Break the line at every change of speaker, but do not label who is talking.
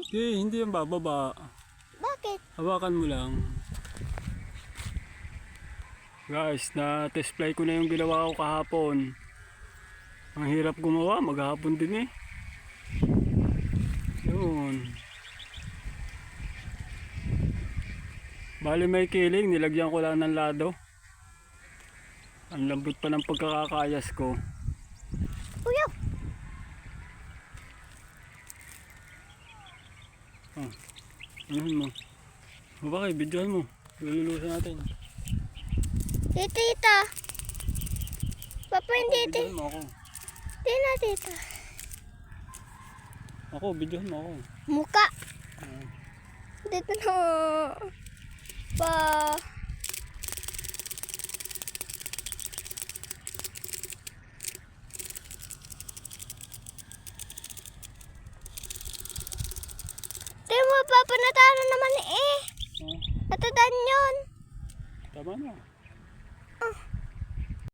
Okay, hindi yan bababa.
Bakit?
Hawakan mo lang. Guys, na-test fly ko na yung ginawa ko kahapon. Ang hirap gumawa, maghapon din eh. Yun. Bali may kiling, nilagyan ko lang ng lado. Ang lambot pa ng pagkakakayas ko.
Uyo!
Oh, anuhin mo. Bakit, videohan mo. Lululusan natin.
Tita. Papa, hindi tita.
Videohan mo ako.
Hindi na tita.
Ako, videohan mo ako.
Muka. Dito na. Pa. Tingnan mo, Papa, natalo naman eh.
Oh,
Natadaan yun.
tama na.
Ah.